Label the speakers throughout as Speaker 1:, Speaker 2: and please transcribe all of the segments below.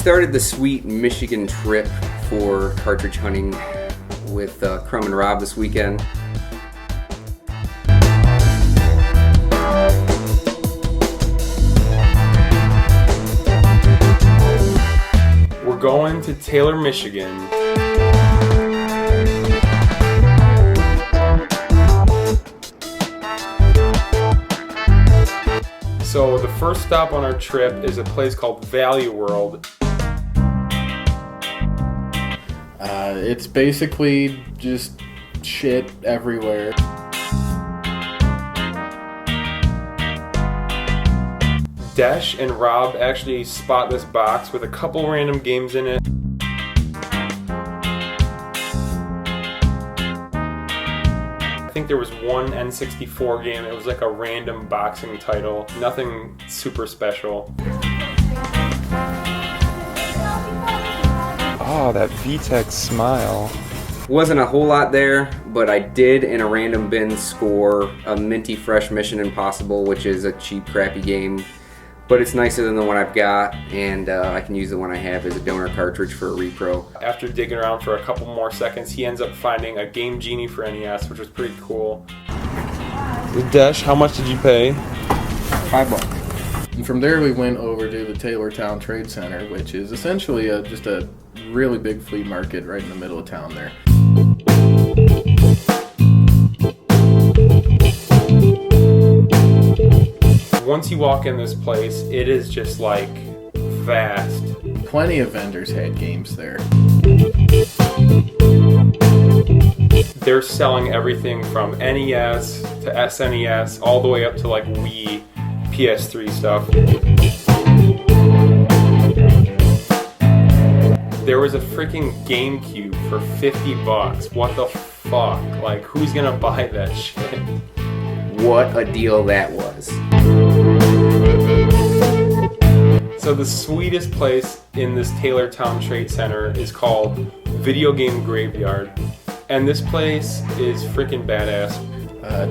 Speaker 1: started the sweet Michigan trip for cartridge hunting with Crum and Rob this weekend.
Speaker 2: We're going to Taylor, Michigan. So the first stop on our trip is a place called Value World.
Speaker 3: It's basically just shit everywhere.
Speaker 2: Desh and Rob actually spot this box with a couple random games in it. I think there was one N64 game. It was like a random boxing title. Nothing super special. Oh, that VTech smile.
Speaker 1: Wasn't a whole lot there, but I did in a random bin score a minty fresh Mission Impossible, which is a cheap, crappy game. But it's nicer than the one I've got, and I can use the one I have as a donor cartridge for a repro.
Speaker 2: After digging around for a couple more seconds, he ends up finding a game Genie for NES, which was pretty cool. Desh, how much did you pay?
Speaker 3: $5. And from there we went over to the Taylortown Trade Center, which is essentially just a really big flea market right in the middle of town there.
Speaker 2: Once you walk in this place, it is just like vast.
Speaker 3: Plenty of vendors had games there.
Speaker 2: They're selling everything from NES to SNES, all the way up to like Wii, PS3 stuff. There was a freaking GameCube for $50. What the fuck? Like, who's gonna buy that shit?
Speaker 1: What a deal that was.
Speaker 2: So the sweetest place in this Taylortown Trade Center is called Video Game Graveyard. And this place is freaking badass.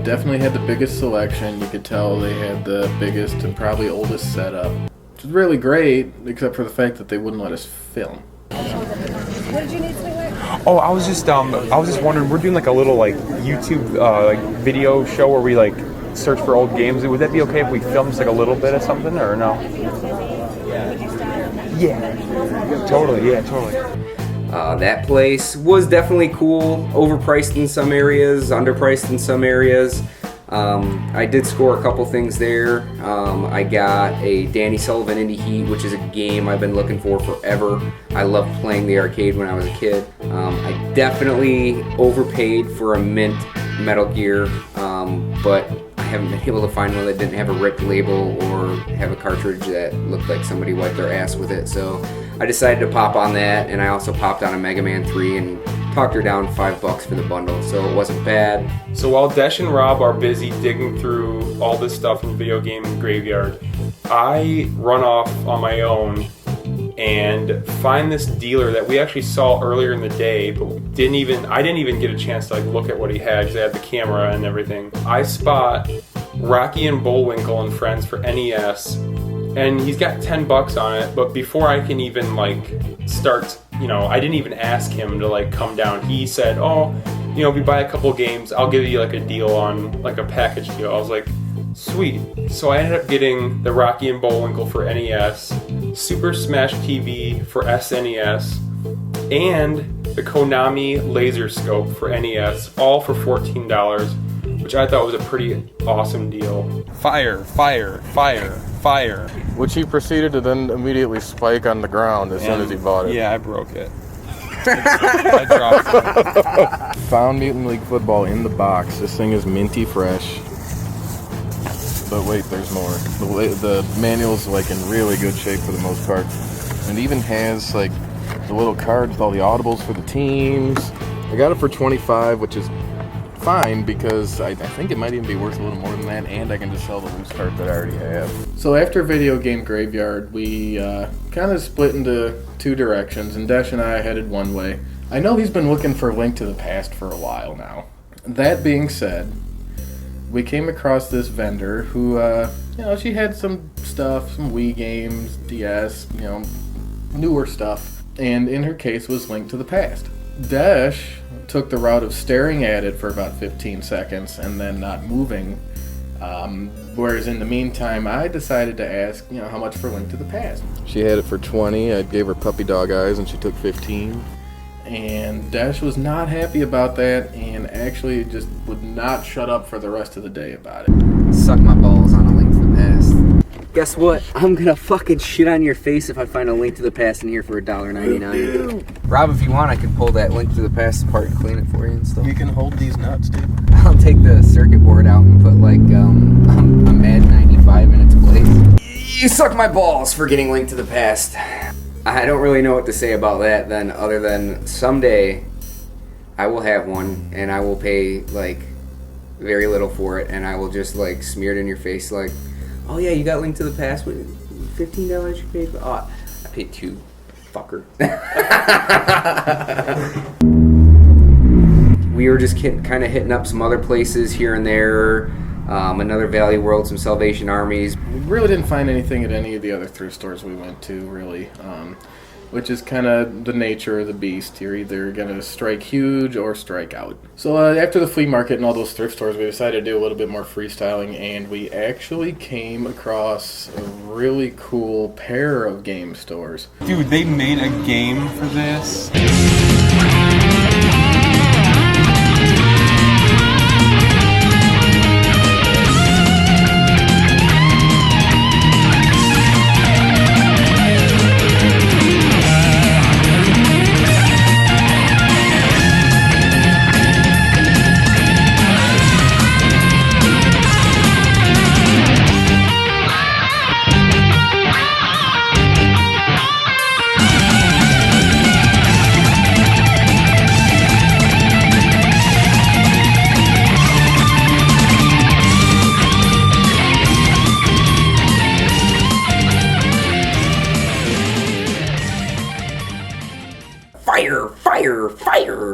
Speaker 3: Definitely had the biggest selection. You could tell they had the biggest and probably oldest setup. Which is really great, except for the fact that they wouldn't let us film.
Speaker 4: What did you need to wear?
Speaker 5: Oh, I was just wondering. We're doing like a little like YouTube like video show where we like search for old games. Would that be okay if we filmed just like a little bit of something, or no? Yeah, totally. Yeah, totally.
Speaker 1: That place was definitely cool, overpriced in some areas, underpriced in some areas. I did score a couple things there. I got a Danny Sullivan Indy Heat, which is a game I've been looking for forever. I loved playing the arcade when I was a kid. I definitely overpaid for a mint Metal Gear, but I haven't been able to find one that didn't have a ripped label or have a cartridge that looked like somebody wiped their ass with it. So I decided to pop on that, and I also popped on a Mega Man 3 and talked her down $5 for the bundle, so it wasn't bad.
Speaker 2: So while Desh and Rob are busy digging through all this stuff in Video Game Graveyard, I run off on my own and find this dealer that we actually saw earlier in the day, but I didn't even get a chance to like look at what he had because I had the camera and everything. I spot Rocky and Bullwinkle and Friends for NES, and he's got $10 on it, but before I can even like start, I didn't even ask him to like come down. He said, oh, if you buy a couple games, I'll give you like a deal on like a package deal. I was like, sweet. So I ended up getting the Rocky and Bullwinkle for NES, Super Smash TV for SNES, and the Konami Laser Scope for NES, all for $14, which I thought was a pretty awesome deal.
Speaker 5: Fire!
Speaker 3: Which he proceeded to then immediately spike on the ground as soon as he bought it.
Speaker 5: Yeah, I broke it. I dropped it.
Speaker 3: Found Mutant League Football in the box. This thing is minty fresh. But wait, there's more. The manual's like in really good shape for the most part. And it even has like the little cards with all the audibles for the teams. I got it for $25, which is fine because I think it might even be worth a little more than that, and I can just sell the loose card that I already have. So after Video Game Graveyard, we kind of split into two directions, and Desh and I headed one way. I know he's been looking for Link to the Past for a while now. That being said, we came across this vendor who, she had some stuff, some Wii games, DS, newer stuff, and in her case was Link to the Past. Desh took the route of staring at it for about 15 seconds and then not moving, whereas in the meantime I decided to ask, how much for Link to the Past. She had it for 20, I gave her puppy dog eyes and she took 15. And Desh was not happy about that and actually just would not shut up for the rest of the day about it.
Speaker 1: Suck my balls on A Link to the Past. Guess what? I'm gonna fucking shit on your face if I find A Link to the Past in here for $1.99. Rob, if you want, I can pull that Link to the Past apart and clean it for you and stuff.
Speaker 3: You can hold these nuts, dude.
Speaker 1: I'll take the circuit board out and put like a Mad 95 in its place. You suck my balls for getting Link to the Past. I don't really know what to say about that then, other than someday I will have one and I will pay like very little for it, and I will just like smear it in your face like, oh yeah, you got Link to the Past with $15 you paid for? Oh, I paid $2, fucker. We were just kind of hitting up some other places here and there. Another Valley World, some Salvation Armies.
Speaker 3: We really didn't find anything at any of the other thrift stores we went to, really, which is kind of the nature of the beast. You're either going to strike huge or strike out. So after the flea market and all those thrift stores, we decided to do a little bit more freestyling, and we actually came across a really cool pair of game stores.
Speaker 5: Dude, they made a game for this.
Speaker 1: Fire, fire, fire!